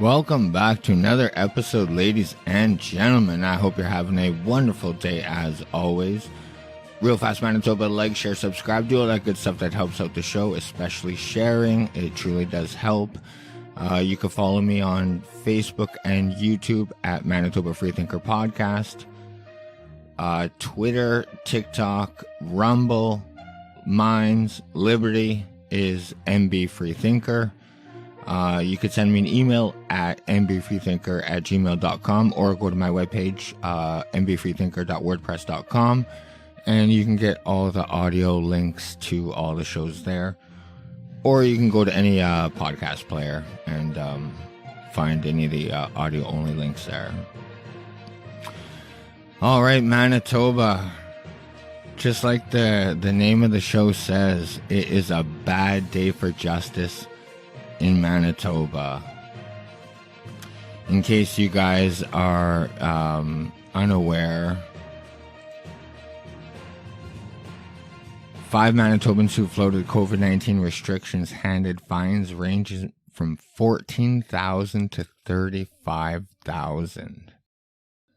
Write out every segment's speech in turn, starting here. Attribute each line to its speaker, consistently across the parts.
Speaker 1: Welcome back to another episode, ladies and gentlemen. I hope you're having a wonderful day as always. Real fast, Manitoba, like, share, subscribe, do all that good stuff that helps out the show, especially sharing. It truly does help. You can follow me on Facebook and YouTube at Manitoba Freethinker Podcast. Twitter, TikTok, Rumble, Minds, Liberty is MB Freethinker. You could send me an email at mbfreethinker@gmail.com or go to my webpage, mbfreethinker.wordpress.com, and you can get all the audio links to all the shows there. Or you can go to any podcast player and find any of the audio-only links there. All right, Manitoba. Just like the name of the show says, it is a bad day for justice in Manitoba. In case you guys are unaware, 5 Manitobans who floated COVID-19 restrictions handed fines ranging from $14,000 to $35,000.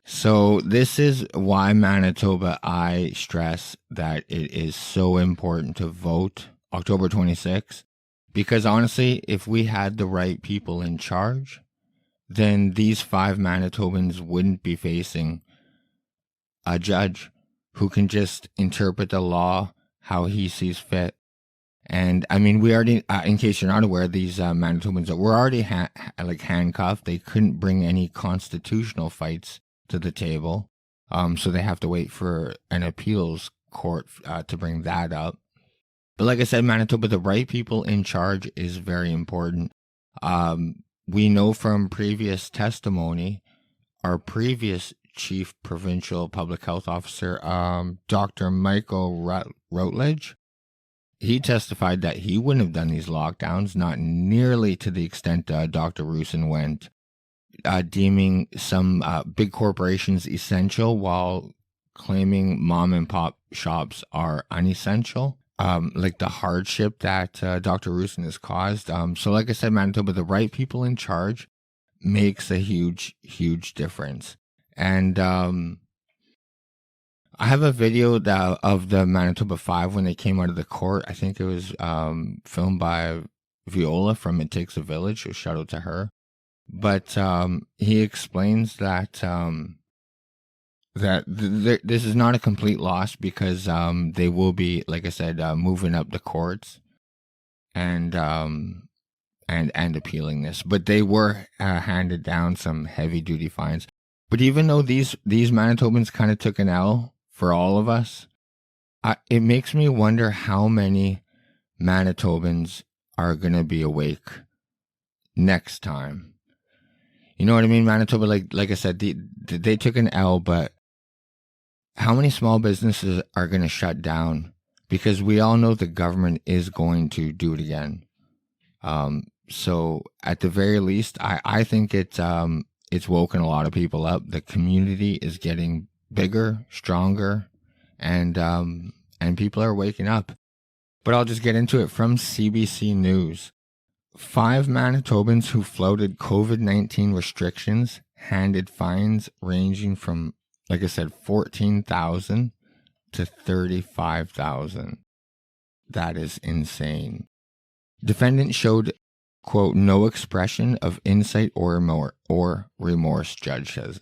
Speaker 1: So this is why Manitoba, I stress that it is so important to vote October 26th. Because honestly, if we had the right people in charge, then these 5 Manitobans wouldn't be facing a judge who can just interpret the law how he sees fit. And I mean, we already, in case you're not aware, these Manitobans were already handcuffed. They couldn't bring any constitutional fights to the table. So they have to wait for an appeals court to bring that up. But like I said, Manitoba, the right people in charge is very important. We know from previous testimony, our previous chief provincial public health officer, Dr. Michael Routledge, he testified that he wouldn't have done these lockdowns, not nearly to the extent Dr. Roussin went, deeming some big corporations essential while claiming mom and pop shops are unessential. Like the hardship that Dr. Roussin has caused. So like I said, Manitoba, the right people in charge makes a huge, huge difference. And I have a video of the Manitoba 5 when they came out of the court. I think it was filmed by Viola from It Takes a Village. So shout out to her. But he explains that this is not a complete loss because they will be, like I said, moving up the courts and appealing this. But they were handed down some heavy duty fines. But even though these Manitobans kind of took an L for all of us, it makes me wonder how many Manitobans are gonna be awake next time. You know what I mean, Manitoba? Like I said, they took an L, but how many small businesses are going to shut down? Because we all know the government is going to do it again. So at the very least, I think it's woken a lot of people up. The community is getting bigger, stronger, and people are waking up. But I'll just get into it from CBC News. 5 Manitobans who floated COVID-19 restrictions handed fines ranging from, like I said, $14,000 to $35,000. That is insane. Defendant showed, quote, no expression of insight or remorse, judge says.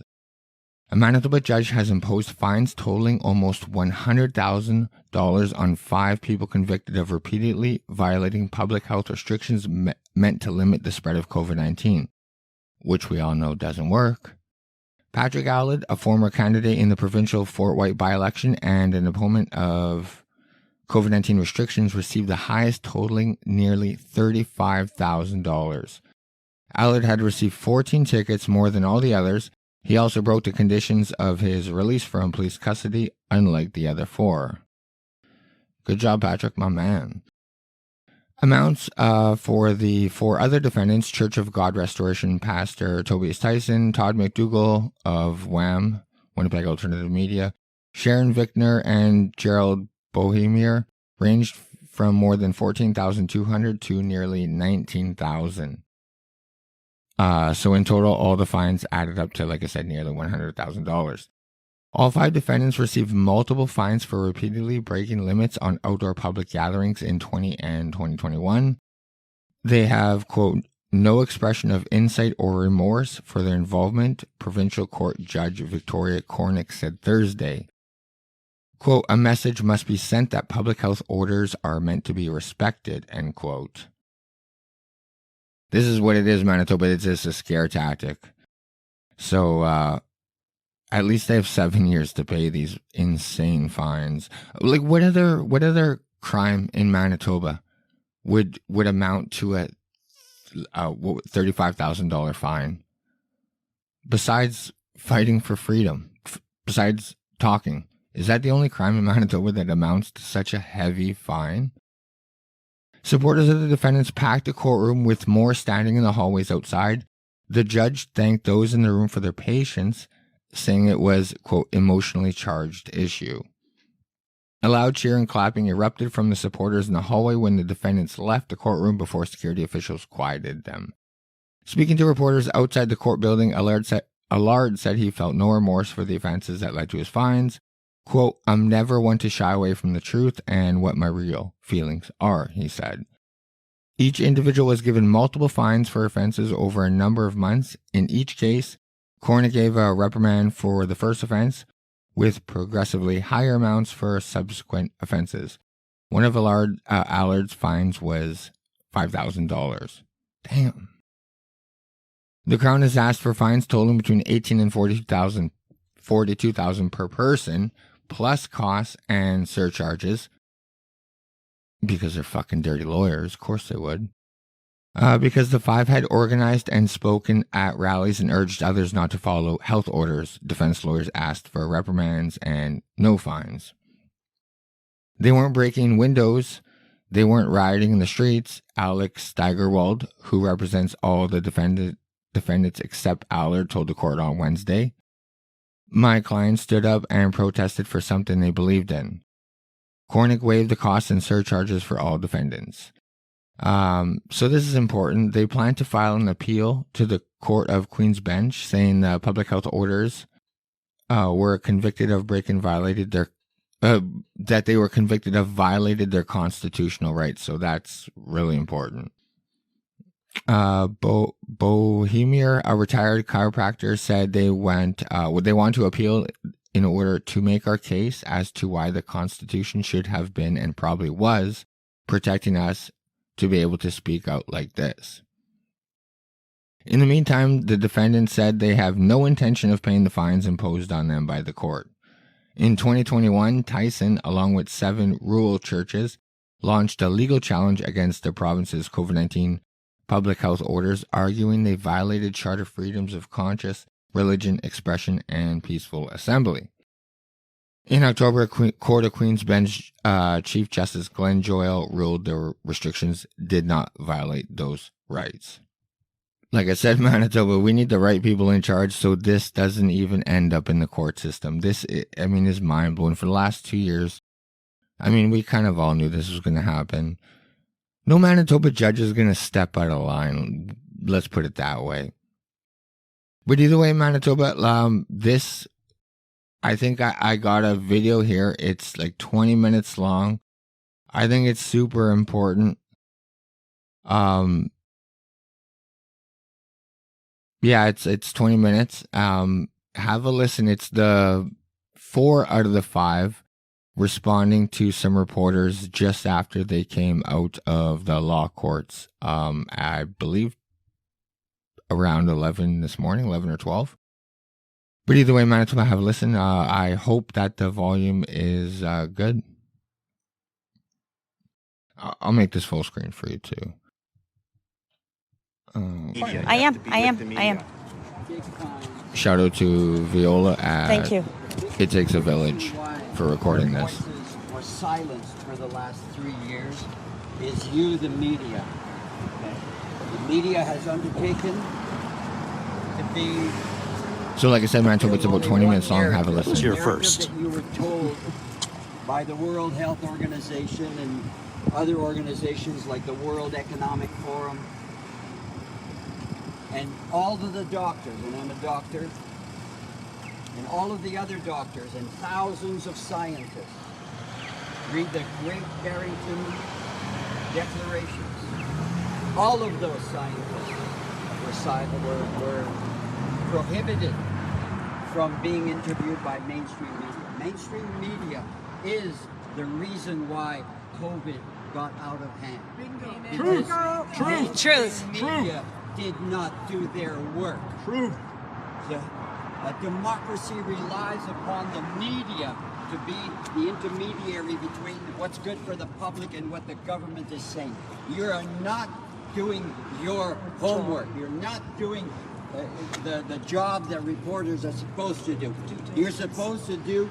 Speaker 1: A Manitoba judge has imposed fines totaling almost $100,000 on 5 people convicted of repeatedly violating public health restrictions meant to limit the spread of COVID-19, which we all know doesn't work. Patrick Allard, a former candidate in the provincial Fort White by-election and an opponent of COVID-19 restrictions, received the highest, totaling nearly $35,000. Allard had received 14 tickets, more than all the others. He also broke the conditions of his release from police custody, unlike the other 4. Good job, Patrick, my man. Amounts for the 4 other defendants: Church of God Restoration pastor Tobias Tyson, Todd McDougall of WHAM, Winnipeg Alternative Media, Sharon Vickner, and Gerald Bohemier, ranged from more than $14,200 to nearly $19,000. So in total, all the fines added up to, like I said, nearly $100,000. All 5 defendants received multiple fines for repeatedly breaking limits on outdoor public gatherings in 2020 and 2021. They have, quote, no expression of insight or remorse for their involvement, Provincial Court Judge Victoria Cornick said Thursday. Quote, a message must be sent that public health orders are meant to be respected, end quote. This is what it is, Manitoba. It's just a scare tactic. So, at least they have 7 years to pay these insane fines. Like, what other crime in Manitoba would amount to a $35,000 fine? Besides fighting for freedom, besides talking, is that the only crime in Manitoba that amounts to such a heavy fine? Supporters of the defendants packed the courtroom with more standing in the hallways outside. The judge thanked those in the room for their patience, saying it was, quote, emotionally charged issue. A loud cheer and clapping erupted from the supporters in the hallway when the defendants left the courtroom before security officials quieted them. Speaking to reporters outside the court building, Allard said he felt no remorse for the offenses that led to his fines. Quote, I'm never one to shy away from the truth and what my real feelings are, he said. Each individual was given multiple fines for offenses over a number of months. In each case, Cornick gave a reprimand for the first offense, with progressively higher amounts for subsequent offenses. One of Allard's fines was $5,000. Damn. The Crown has asked for fines totaling between $18,000 and $42,000 per person, plus costs and surcharges, because they're fucking dirty lawyers. Of course they would. Because the 5 had organized and spoken at rallies and urged others not to follow health orders, defense lawyers asked for reprimands and no fines. They weren't breaking windows. They weren't rioting in the streets. Alex Steigerwald, who represents all the defendants except Allard, told the court on Wednesday. My clients stood up and protested for something they believed in. Cornick waived the costs and surcharges for all defendants. So this is important. They plan to file an appeal to the Court of Queen's Bench, saying the public health orders were convicted of violated their constitutional rights. So that's really important. Bohemier, a retired chiropractor, said they want to appeal in order to make our case as to why the Constitution should have been and probably was protecting us to be able to speak out like this. In the meantime, the defendants said they have no intention of paying the fines imposed on them by the court. In 2021, Tyson, along with 7 rural churches, launched a legal challenge against the province's COVID-19 public health orders, arguing they violated charter freedoms of conscience, religion, expression, and peaceful assembly. In October, Court of Queen's Bench Chief Justice Glenn Joyal ruled the restrictions did not violate those rights. Like I said, Manitoba, we need the right people in charge so this doesn't even end up in the court system. This is mind-blowing. For the last 2 years, we kind of all knew this was going to happen. No Manitoba judge is going to step out of line. Let's put it that way. But either way, Manitoba, I think I got a video here. It's like 20 minutes long. I think it's super important. Yeah, it's 20 minutes. Have a listen. It's the 4 out of the 5 responding to some reporters just after they came out of the law courts. I believe around 11 this morning, 11 or 12. But either way, Manitoba, have a listen. I hope that the volume is good. I'll make this full screen for you too.
Speaker 2: I am.
Speaker 1: Shout out to Viola at
Speaker 2: Thank you.
Speaker 1: It Takes a Village for recording this.
Speaker 3: Was silenced for the last 3 years is you, the media. Okay? The media has undertaken to be.
Speaker 1: So, like I said, Manitoba, it's about 20 minutes long. Have a listen.
Speaker 4: You're first.
Speaker 3: You were told by the World Health Organization and other organizations like the World Economic Forum And all of the doctors, and I'm a doctor, and all of the other doctors, and thousands of scientists read the Great Barrington Declarations. All of those scientists were prohibited from being interviewed by mainstream media. Mainstream media is the reason why COVID got out of hand.
Speaker 2: Truth.
Speaker 3: Media did not do their work.
Speaker 4: Truth.
Speaker 3: A democracy relies upon the media to be the intermediary between what's good for the public and what the government is saying. You're not doing your homework. You're not doing the job that reporters are supposed to do. You're supposed to do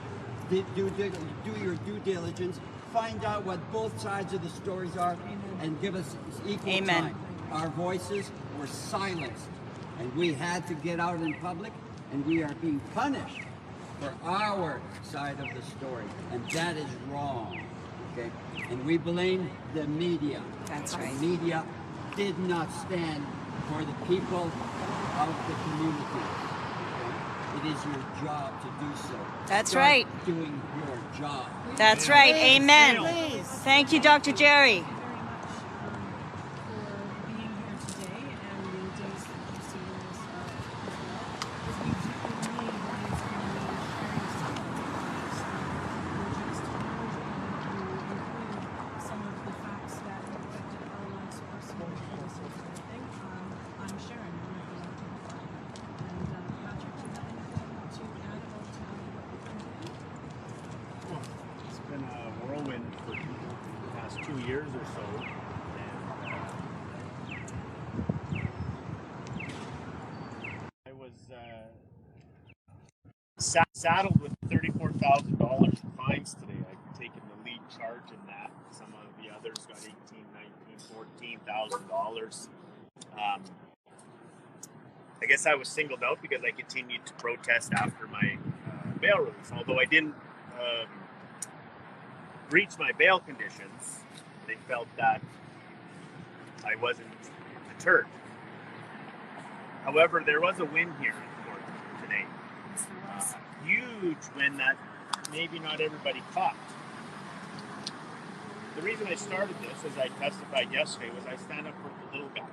Speaker 3: your due diligence, find out what both sides of the stories are, and give us equal time. Our voices were silenced, and we had to get out in public, and we are being punished for our side of the story, and that is wrong. Okay, and we blame the media.
Speaker 2: That's right.
Speaker 3: The media did not stand for the people of the community. Okay? It is your job to do so.
Speaker 2: That's
Speaker 3: Start
Speaker 2: right.
Speaker 3: doing your job.
Speaker 2: That's right. Amen. Thank you, Dr. Jerry.
Speaker 4: For the past 2 years or so, and I was saddled with $34,000 in fines today. I've taken the lead charge in that. Some of the others got $18,000, $19,000, $14,000. I guess I was singled out because I continued to protest after my bail release, although I didn't breach my bail conditions. They felt that I wasn't deterred. However, there was a win here in court today. Huge win that maybe not everybody caught. The reason I started this, as I testified yesterday, was I stand up for the little guy.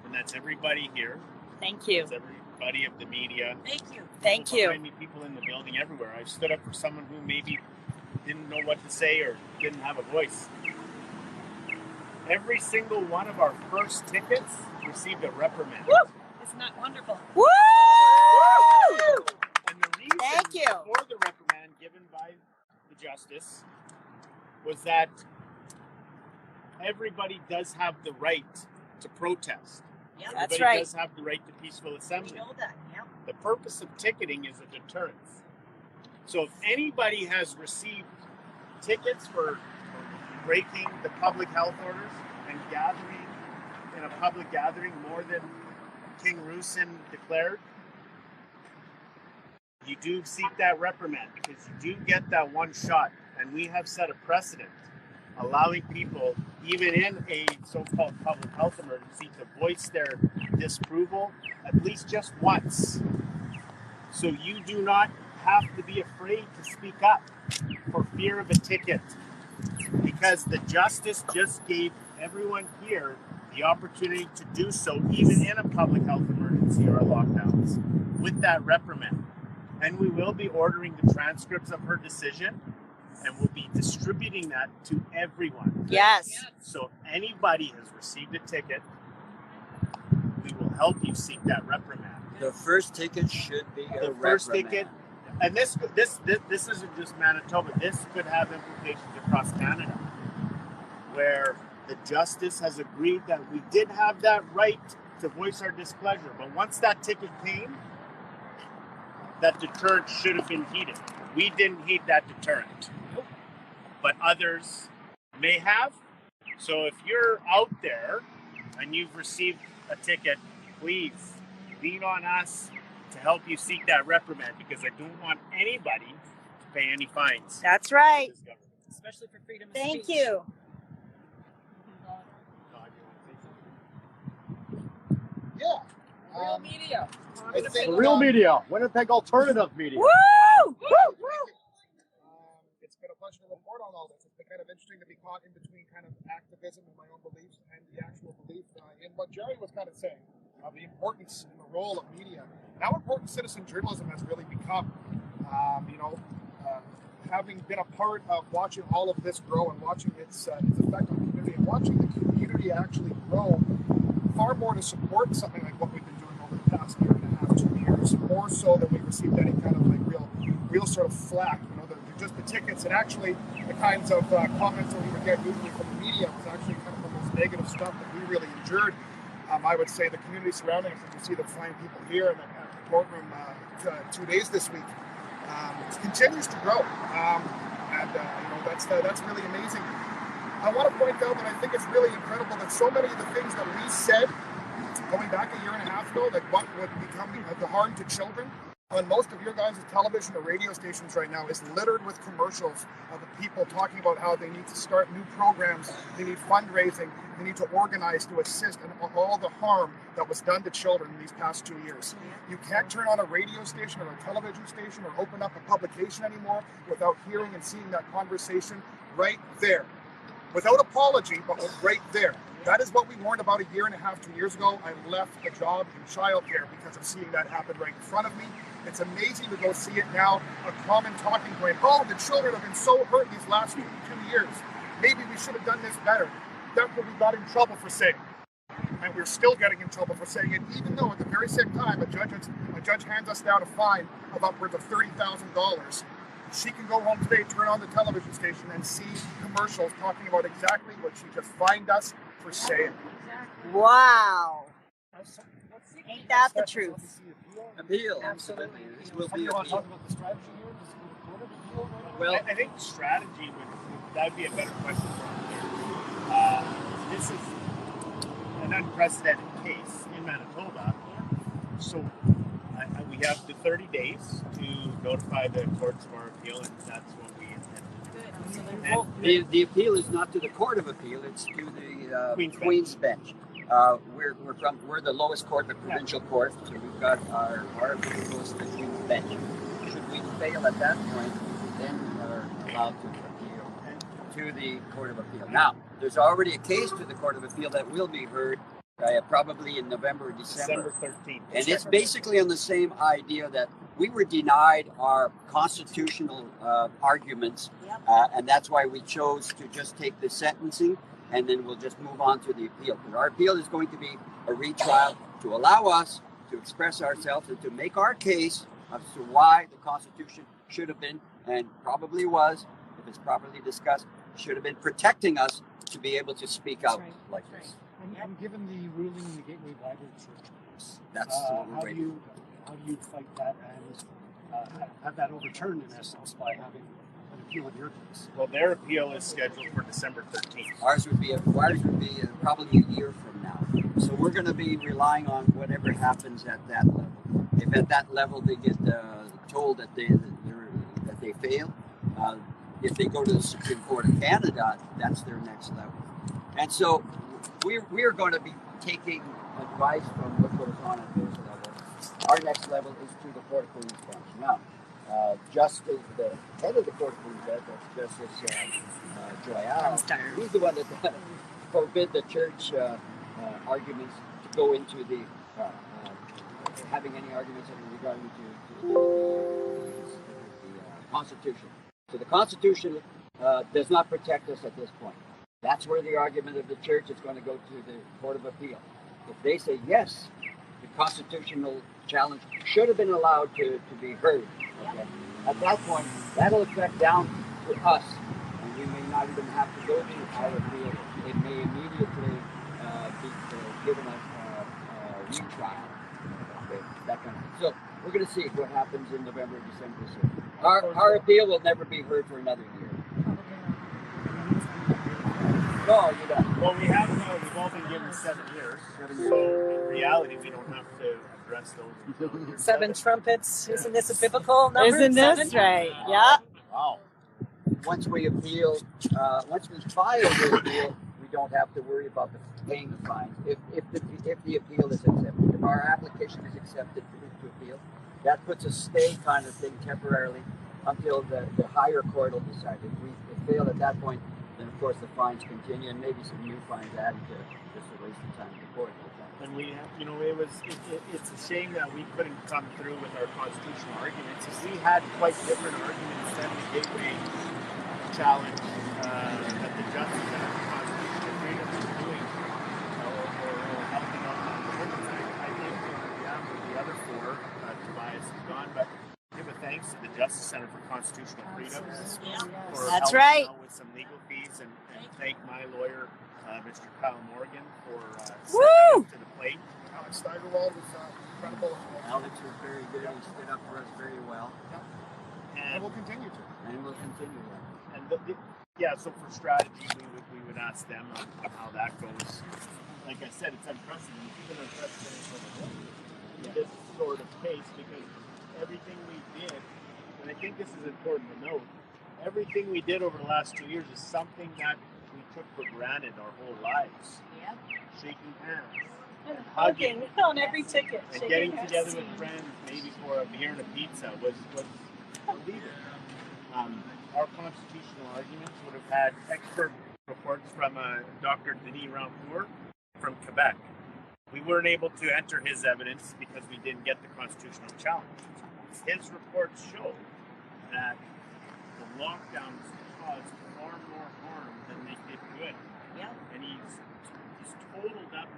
Speaker 4: And that's everybody here.
Speaker 2: Thank you.
Speaker 4: That's everybody of the media.
Speaker 2: Thank you. Thank you.
Speaker 4: Behind me, people in the building everywhere. I stood up for someone who maybe didn't know what to say or didn't have a voice. Every single one of our first tickets received a reprimand.
Speaker 2: Woo!
Speaker 5: Isn't that wonderful?
Speaker 2: Woo!
Speaker 4: And the reason
Speaker 2: Thank you.
Speaker 4: for the reprimand given by the justice was that everybody does have the right to protest.
Speaker 5: Yeah,
Speaker 2: That's
Speaker 4: Everybody
Speaker 2: right.
Speaker 4: does have the right to peaceful
Speaker 5: we
Speaker 4: assembly.
Speaker 5: know that. Yeah.
Speaker 4: The purpose of ticketing is a deterrence. So if anybody has received tickets for breaking the public health orders and gathering in a public gathering more than King Rusin declared, you do seek that reprimand because you do get that one shot. And we have set a precedent allowing people, even in a so-called public health emergency, to voice their disapproval at least just once. So you do not have to be afraid to speak up for fear of a ticket, because the justice just gave everyone here the opportunity to do so, even in a public health emergency or lockdowns, with that reprimand. And we will be ordering the transcripts of her decision, and we'll be distributing that to everyone.
Speaker 2: Yes.
Speaker 4: So if anybody has received a ticket, we will help you seek that reprimand.
Speaker 3: The first ticket should be a
Speaker 4: The first
Speaker 3: reprimand.
Speaker 4: ticket, and this isn't just Manitoba. This could have implications across Canada, where the justice has agreed that we did have that right to voice our displeasure. But once that ticket came, that deterrent should have been heeded. We didn't heed that deterrent, but others may have. So if you're out there and you've received a ticket, please lean on us to help you seek that reprimand, because I don't want anybody to pay any fines.
Speaker 2: That's right.
Speaker 4: This government.
Speaker 5: Especially for freedom of
Speaker 2: Thank
Speaker 5: speech.
Speaker 2: you.
Speaker 4: God, you want to say something?
Speaker 6: Yeah.
Speaker 5: Real media.
Speaker 6: The real media, Winnipeg alternative media.
Speaker 2: Woo!
Speaker 6: It's been a pleasure to report on all this. It's been kind of interesting to be caught in between kind of activism and my own beliefs and the actual belief in what Jerry was kind of saying, the importance and the role of media, and how important citizen journalism has really become. Having been a part of watching all of this grow and watching its effect on the community and watching the community actually grow far more to support something like what we've been doing over the past year and a half, 2 years, more so than we received any kind of like real sort of flack. Just the tickets and actually the kinds of comments that we would get usually from the media was actually kind of the most negative stuff that we really endured. I would say the community surrounding us, as you see the fine people here in the courtroom 2 days this week, continues to grow, that's really amazing. I want to point out that I think it's really incredible that so many of the things that we said going back a year and a half ago, like what would become the harm to children, on most of your guys' television or radio stations right now is littered with commercials of the people talking about how they need to start new programs, they need fundraising, they need to organize to assist in all the harm that was done to children in these past 2 years. You can't turn on a radio station or a television station or open up a publication anymore without hearing and seeing that conversation right there. Without apology, but right there. That is what we warned about a year and a half, 2 years ago. I left a job in childcare because of seeing that happen right in front of me. It's amazing to go see it now, a common talking point. Oh, the children have been so hurt these last 2 years. Maybe we should have done this better. That's what we got in trouble for saying. And we're still getting in trouble for saying it, even though at the very same time a judge hands us down a fine of upwards of $30,000. She can go home today, turn on the television station, and see commercials talking about exactly what she just fined us for saying.
Speaker 2: Wow. Ain't that the truth?
Speaker 3: Appeal.
Speaker 5: Absolutely.
Speaker 3: This will be
Speaker 6: You want to
Speaker 3: appeal.
Speaker 6: talk about the strategy here? Does it go to court of appeal?
Speaker 3: Well,
Speaker 4: I think strategy that'd be a better question for this is an unprecedented case in Manitoba. So we have the 30 days to notify the courts of our appeal, and that's what we intend to do.
Speaker 3: the appeal is not to the Court of Appeal; it's to the Queen's Bench. We're the lowest court, the provincial court, so we've got our appeal goes to the Queen's Bench. Should we fail at that point, then we're allowed to appeal to the Court of Appeal. Now, there's already a case to the Court of Appeal that will be heard probably in November or December.
Speaker 4: December 13th.
Speaker 3: And it's basically on the same idea that we were denied our constitutional arguments, and that's why we chose to just take the sentencing, and then we'll just move on to the appeal. But our appeal is going to be a retrial to allow us to express ourselves and to make our case as to why the Constitution should have been, and probably was, if it's properly discussed, should have been protecting us to be able to speak out like this.
Speaker 6: And given the ruling in the Gateway Bible Church,
Speaker 3: That's what we're waiting.
Speaker 6: how do you fight that and have that overturned in essence by having an appeal of your case?
Speaker 4: Well, their appeal is scheduled for December 13th.
Speaker 3: Ours would be probably a year from now. So we're going to be relying on whatever happens at that level. If at that level they get told that they fail, if they go to the Supreme Court of Canada, that's their next level. And so we're going to be taking advice from what goes on at those levels. Our next level is to the Court of Queen's Bench. Now, Justice, the head of the Court of Queen's Bench, that's Justice Joyal, he's the one that forbid the church arguments to go into the having any arguments regarding to the Constitution. So the Constitution does not protect us at this point. That's where the argument of the church is going to go to the Court of Appeal. If they say yes, the constitutional challenge should have been allowed to be heard. Okay? At that point, that'll affect down to us, and we may not even have to go to our appeal. It may immediately be given us retrial. Okay? That kind of thing. So we're going to see what happens in November, December this year. Our appeal will never be heard for another year. No, you don't.
Speaker 4: Well, we've all been given 7 years. So in reality, we don't have to address those.
Speaker 5: 7 trumpets. Isn't this a biblical number?
Speaker 2: Isn't this
Speaker 5: 7?
Speaker 2: right? Yeah.
Speaker 4: Wow.
Speaker 3: Once we appeal, once we file the appeal, we don't have to worry about paying the fine if the appeal is accepted. If our application is accepted to appeal, that puts a stay kind of thing temporarily until the higher court will decide. If we fail at that point, then of course the fines continue and maybe some new fines added to just a waste of time in court.
Speaker 4: And we, you know, it's a shame that we couldn't come through with our constitutional arguments. We had quite different arguments than the gateway challenge that the justice and the constitutional freedom is doing, or helping out on the women's act. I think the other four, Tobias is gone, but give a thanks to the Justice Center for Constitutional Freedom for
Speaker 2: That's
Speaker 4: helping
Speaker 2: right.
Speaker 4: out with some legal fees, and thank my lawyer, Mr. Kyle Morgan, for
Speaker 2: Woo!
Speaker 4: stepping up to the plate.
Speaker 6: Alex Steigerwald was incredible.
Speaker 3: Alex was very good. He stood up for us very well.
Speaker 6: And we'll continue to.
Speaker 3: And we'll continue that.
Speaker 4: And so for strategy, we would ask them on how that goes. Like I said, it's unprecedented, even unprecedented for the world in this sort of case, because everything we did, and I think this is important to note, everything we did over the last 2 years is something that we took for granted our whole lives.
Speaker 5: Yep.
Speaker 4: Shaking hands, and
Speaker 5: Hugging
Speaker 4: hugging,
Speaker 5: on every ticket.
Speaker 4: and
Speaker 5: shaking
Speaker 4: getting
Speaker 5: hands.
Speaker 4: together with friends, maybe for a beer and a pizza, was illegal. Our constitutional arguments would have had expert reports from Dr. Denis Rampour from Quebec. We weren't able to enter his evidence because we didn't get the constitutional challenge. His reports show that the lockdowns caused far more harm than they did good.
Speaker 5: Yep.
Speaker 4: And he's totaled up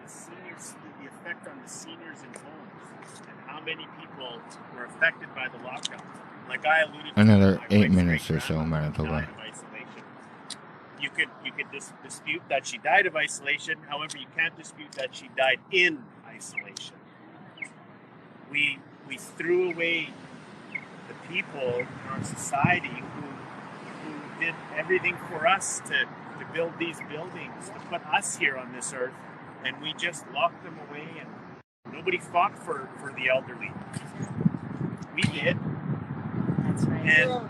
Speaker 4: the seniors, the effect on the seniors in homes, and how many people were affected by the lockdown. Like I alluded to,
Speaker 1: Another
Speaker 4: my
Speaker 1: 8
Speaker 4: wife's
Speaker 1: minutes or so,
Speaker 4: great-grandmother
Speaker 1: Manitoba.
Speaker 4: died of isolation. You could dispute that she died of isolation. However, you can't dispute that she died in isolation. We threw away the people in our society who did everything for us to build these buildings, to put us here on this earth, and we just locked them away, and nobody fought for the elderly. We did.
Speaker 5: That's right.
Speaker 4: And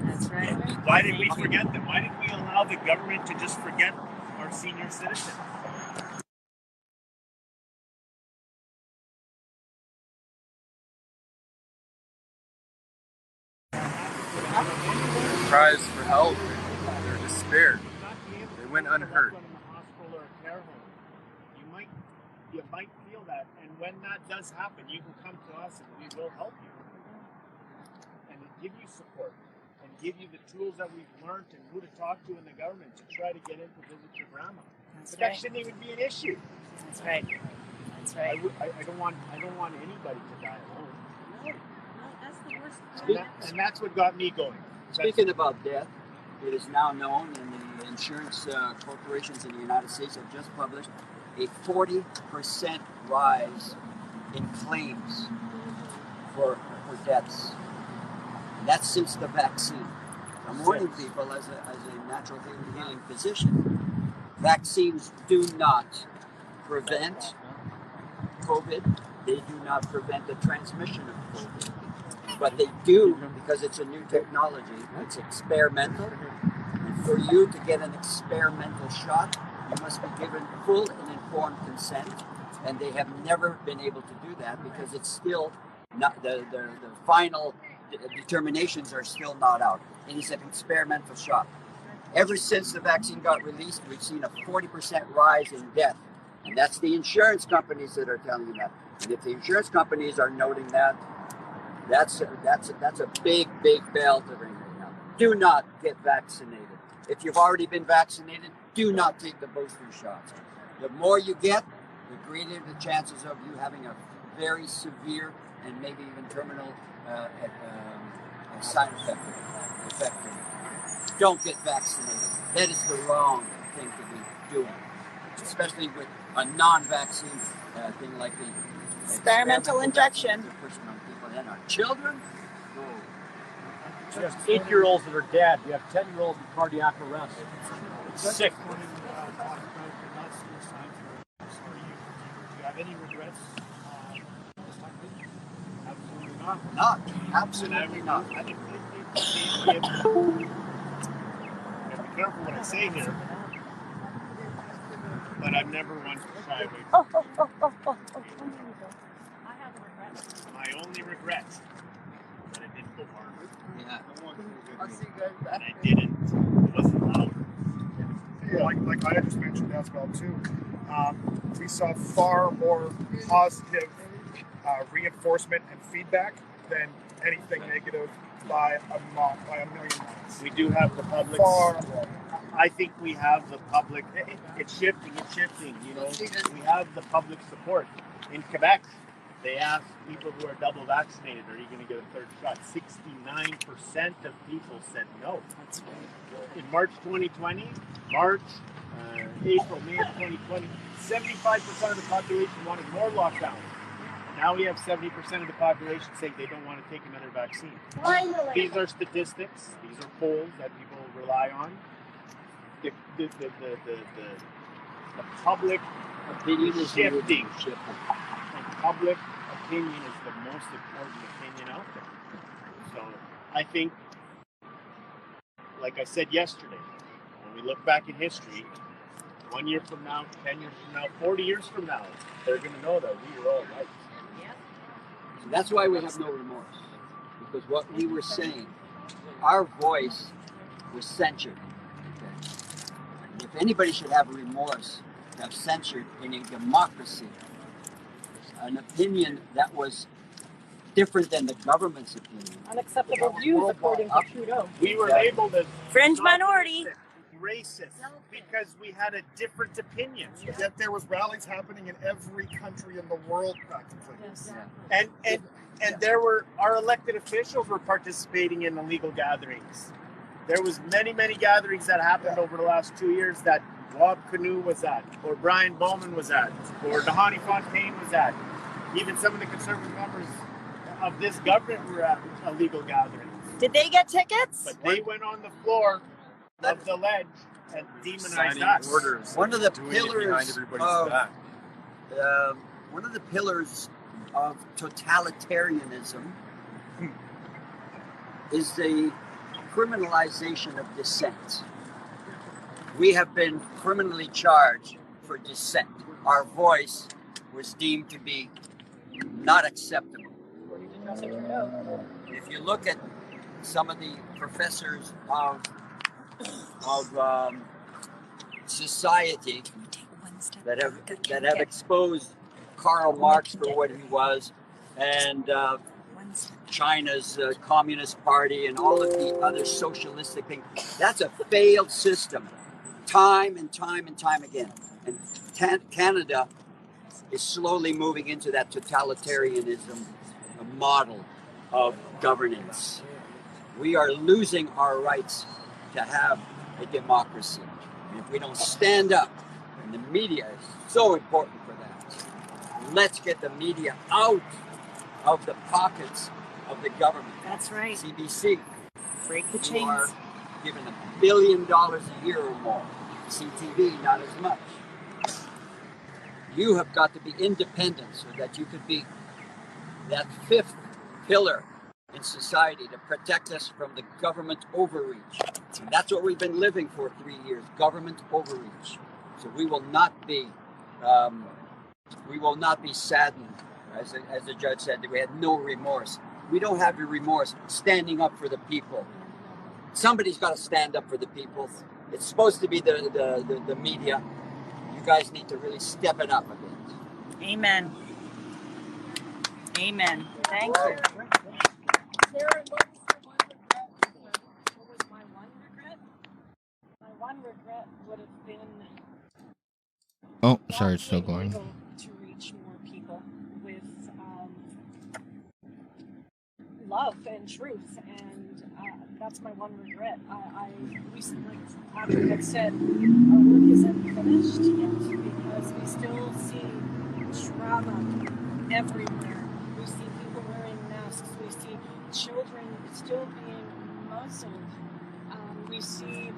Speaker 5: That's right.
Speaker 4: why did we forget them? Why did we allow the government to just forget our senior citizens?
Speaker 7: Their cries for help, their despair, they went unheard.
Speaker 4: In the hospital or a care home. You might feel that, and when that does happen, you can come to us and we will help you and give you support and give you the tools that we've learned and who to talk to in the government to try to get in to visit your grandma. But that shouldn't even be an issue.
Speaker 5: That's right. That's right.
Speaker 4: I don't want anybody to die alone.
Speaker 5: No, that's the worst.
Speaker 4: And that's what got me going.
Speaker 3: Speaking about death, it is now known, and the insurance corporations in the United States have just published a 40% rise in claims for deaths. And that's since the vaccine. I'm warning people as a natural healing physician, vaccines do not prevent COVID. They do not prevent the transmission of COVID. But they do, because it's a new technology, it's experimental. And for you to get an experimental shot, you must be given full and informed consent. And they have never been able to do that because it's still not, the final determinations are still not out. It is an experimental shot. Ever since the vaccine got released, we've seen a 40% rise in death. And that's the insurance companies that are telling you that. And if the insurance companies are noting that, that's a big bell to ring right now. Do not get vaccinated. If you've already been vaccinated, do not take the booster shots. The more you get, the greater the chances of you having a very severe and maybe even terminal side effect. Don't get vaccinated. That is the wrong thing to be doing, especially with a non-vaccine thing like the
Speaker 2: Experimental injection.
Speaker 3: And our children.
Speaker 8: We have 8-year-olds that are dead. We have 10-year-olds with cardiac arrest. It's sick.
Speaker 4: Do you have any regrets this time? Absolutely not.
Speaker 3: Not. Absolutely not.
Speaker 4: I think be careful what I say here. I'm never one to shy away from
Speaker 5: Oh, oh, oh, oh, oh, oh. I have a regret.
Speaker 4: my only regret that I didn't go farther.
Speaker 3: Yeah.
Speaker 9: I'll see you guys back.
Speaker 4: And I didn't. It wasn't loud.
Speaker 6: Yeah, like I just mentioned as well too. We saw far more positive reinforcement and feedback than anything negative by a million miles.
Speaker 4: We do have the public.
Speaker 6: Far more.
Speaker 4: I think we have the public. It's shifting. You know, we have the public support. In Quebec, they asked people who are double vaccinated, "Are you going to get a third shot?" 69% of people said no.
Speaker 5: That's right.
Speaker 4: In March 2020, April, May of 2020, 75% of the population wanted more lockdown. Now we have 70% of the population saying they don't want to take another vaccine.
Speaker 5: Finally.
Speaker 4: These are statistics. These are polls that people rely on. The public
Speaker 3: Opinion is
Speaker 4: shifting.
Speaker 3: shifting.
Speaker 4: And public opinion is the most important opinion out there. So I think, like I said yesterday, when we look back in history, 1 year from now, 10 years from now, 40 years from now, they're going to know that we were all right.
Speaker 3: So that's why we have no remorse. Because what we were saying, our voice was censored. Okay? And if anybody should have remorse, to have censored in a democracy an opinion that was different than the government's opinion.
Speaker 5: Unacceptable views according to Trudeau.
Speaker 4: We were labeled as
Speaker 2: Fringe minority.
Speaker 4: racist because we had a different opinion.
Speaker 6: Yet there was rallies happening in every country in the world practically.
Speaker 5: Yes.
Speaker 4: And there were our elected officials were participating in illegal gatherings. There was many gatherings that happened over the last 2 years that Bob Canoe was at, or Brian Bowman was at, or Dahani Fontaine was at. Even some of the conservative members of this government were at illegal gatherings.
Speaker 2: Did they get tickets?
Speaker 4: But they went on the floor of the ledge and demonized us.
Speaker 7: Orders.
Speaker 3: One of the
Speaker 7: doing it behind
Speaker 3: pillars
Speaker 7: everybody's
Speaker 3: of
Speaker 7: back.
Speaker 3: one of the pillars of totalitarianism is the criminalization of dissent. We have been criminally charged for dissent. Our voice was deemed to be not acceptable. If you look at some of the professors of society that have exposed Karl Marx for what he was, and China's Communist Party, and all of the other socialistic things, that's a failed system, time and time and time again. And Canada is slowly moving into that totalitarianism model of governance. We are losing our rights to have a democracy. And if we don't stand up, and the media is so important for that, let's get the media out of the pockets of the government.
Speaker 2: That's right.
Speaker 3: CBC,
Speaker 2: Break the
Speaker 3: you are
Speaker 2: chains.
Speaker 3: given $1 billion a year or more. CTV, not as much. You have got to be independent so that you could be that fifth pillar in society to protect us from the government overreach. And that's what we've been living for 3 years, government overreach. So we will not be saddened, as the judge said, that we had no remorse. We don't have the remorse standing up for the people. Somebody's got to stand up for the people. It's supposed to be the media. You guys need to really step it up a bit.
Speaker 2: Amen. Amen. Thank you.
Speaker 5: Sarah, what was my one regret? My one regret would have been
Speaker 1: Oh, sorry, it's still
Speaker 5: not being
Speaker 1: going.
Speaker 5: able to reach more people with love and truth, and that's my one regret. I recently, like Patrick had said, our work isn't finished yet because we still see trauma everywhere. We see people wearing masks. We see children still being muzzled. We see,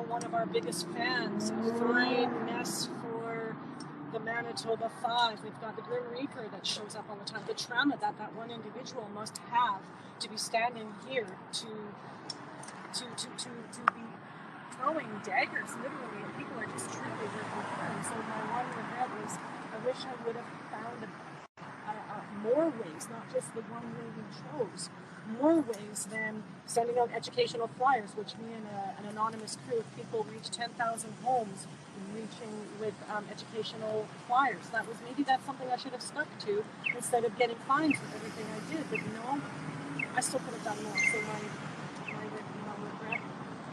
Speaker 5: one of our biggest fans, a fine mess for the Manitoba 5. We've got the Grim Reaper that shows up all the time. The trauma that one individual must have to be standing here to be throwing daggers literally at people are just truly working hard. So my one regret is I wish I would have found more ways, not just the one way we chose, more ways than sending out educational flyers, which me and an anonymous crew of people reached 10,000 homes reaching with educational flyers. That's something I should have stuck to instead of getting fines with everything I did. But I still could have done more. So my regret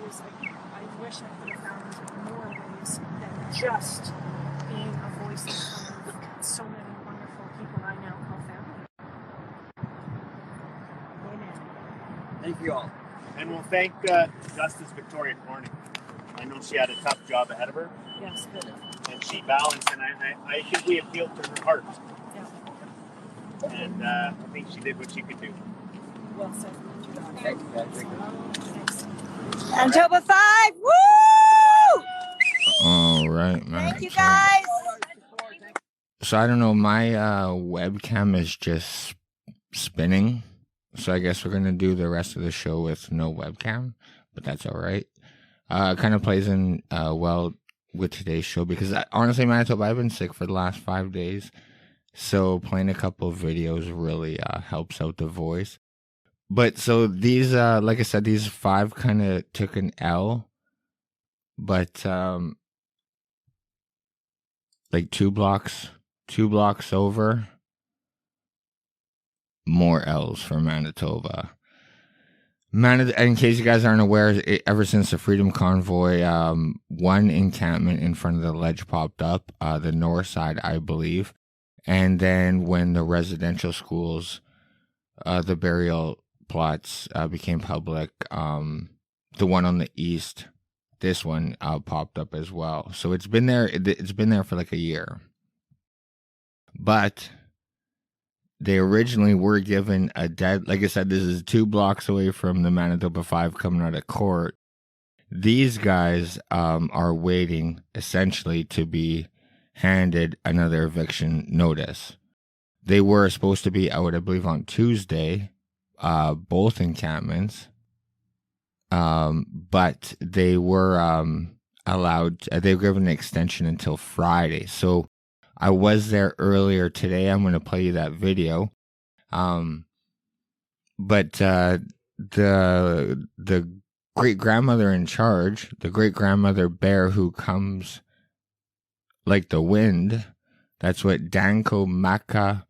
Speaker 5: is I wish I could have found more ways than just being a voice in front of so many wonderful people I now call family. Amen.
Speaker 3: Thank you all.
Speaker 4: And we'll thank Justice Victoria Corning. I know she had a tough job ahead of her.
Speaker 5: Yes, good.
Speaker 4: And she balanced, and I think we appealed to her heart.
Speaker 5: Yeah.
Speaker 4: And I think she did what she could do.
Speaker 5: Well said.
Speaker 3: Thank you, guys.
Speaker 2: Manitoba 5, woo!
Speaker 1: All right, man.
Speaker 2: Thank you, guys.
Speaker 1: So I don't know, my webcam is just spinning. So I guess we're going to do the rest of the show with no webcam, but that's all right. It kind of plays in well with today's show because honestly, Manitoba, I've been sick for the last 5 days. So playing a couple of videos really helps out the voice. But so these, like I said, these 5 kind of took an L, but like two blocks over, more L's for Manitoba. In case you guys aren't aware, ever since the Freedom Convoy, one encampment in front of the ledge popped up, the north side, I believe. And then when the residential schools, the burial plots became public, the one on the east, this one popped up as well. So it's been there. It's been there for like a year. But they originally were given a like I said, this is 2 blocks away from the Manitoba 5 coming out of court. These guys are waiting essentially to be handed another eviction notice. They were supposed to be out, I believe, on Tuesday, both encampments. But they were they were given an extension until Friday. So I was there earlier today. I'm going to play you that video. But the great grandmother in charge, the great grandmother bear who comes like the wind, that's what Danko Maka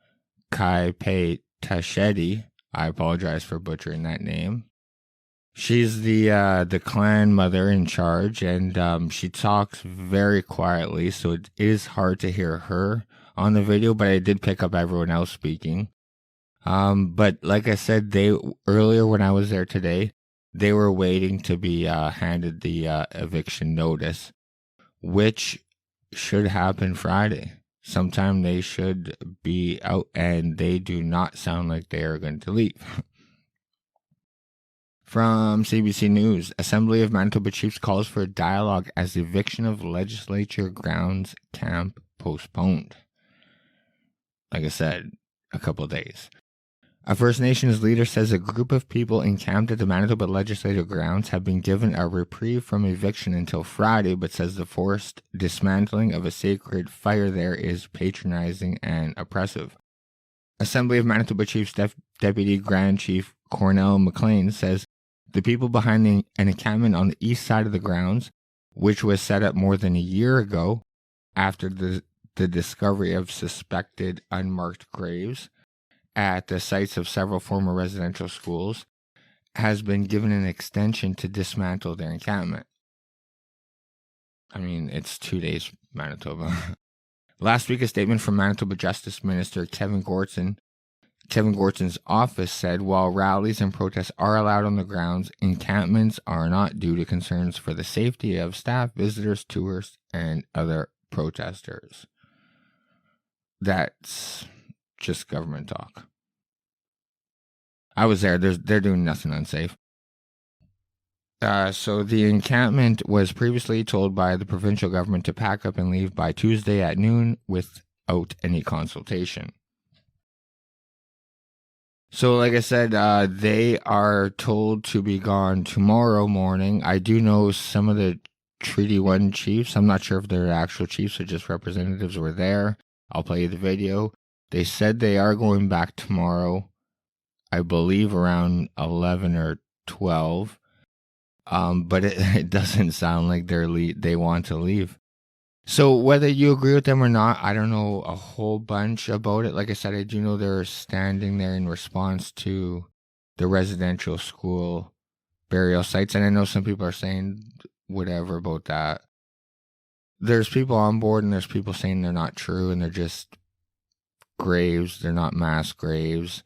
Speaker 1: Kai Pe Tashedi. I apologize for butchering that name. She's the clan mother in charge, and she talks very quietly, so it is hard to hear her on the video, but I did pick up everyone else speaking. But like I said, earlier when I was there today, they were waiting to be handed the eviction notice, which should happen Friday. Sometime they should be out, and they do not sound like they are going to leave. From CBC News, Assembly of Manitoba Chiefs calls for a dialogue as eviction of legislature grounds camp postponed. Like I said, a couple of days. A First Nations leader says a group of people encamped at the Manitoba legislature grounds have been given a reprieve from eviction until Friday, but says the forced dismantling of a sacred fire there is patronizing and oppressive. Assembly of Manitoba Chiefs Deputy Grand Chief Cornell McLean says the people behind an encampment on the east side of the grounds, which was set up more than a year ago after the discovery of suspected unmarked graves at the sites of several former residential schools, has been given an extension to dismantle their encampment. I mean, it's 2 days, Manitoba. Last week, a statement from Manitoba Justice Minister Kevin Gorton's office said while rallies and protests are allowed on the grounds, encampments are not due to concerns for the safety of staff, visitors, tourists, and other protesters. That's just government talk. I was there. They're doing nothing unsafe. So the encampment was previously told by the provincial government to pack up and leave by Tuesday at noon without any consultation. So, like I said, they are told to be gone tomorrow morning. I do know some of the Treaty 1 chiefs. I'm not sure if they're actual chiefs or just representatives were there. I'll play you the video. They said they are going back tomorrow, I believe around 11 or 12. But it doesn't sound like they want to leave. So whether you agree with them or not, I don't know a whole bunch about it. Like I said, I do know they're standing there in response to the residential school burial sites. And I know some people are saying whatever about that. There's people on board and there's people saying they're not true and they're just graves. They're not mass graves.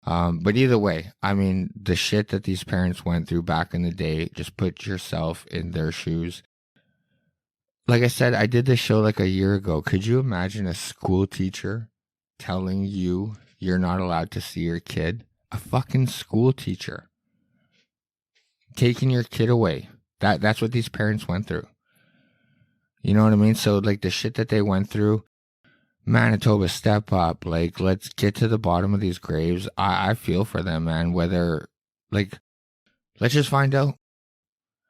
Speaker 1: But either way, I mean, the shit that these parents went through back in the day, just put yourself in their shoes. Like I said, I did this show like a year ago. Could you imagine a school teacher telling you you're not allowed to see your kid? A fucking school teacher taking your kid away. That's what these parents went through. You know what I mean? So like the shit that they went through, Manitoba, step up. Like, let's get to the bottom of these graves. I feel for them, man. Whether, like, let's just find out.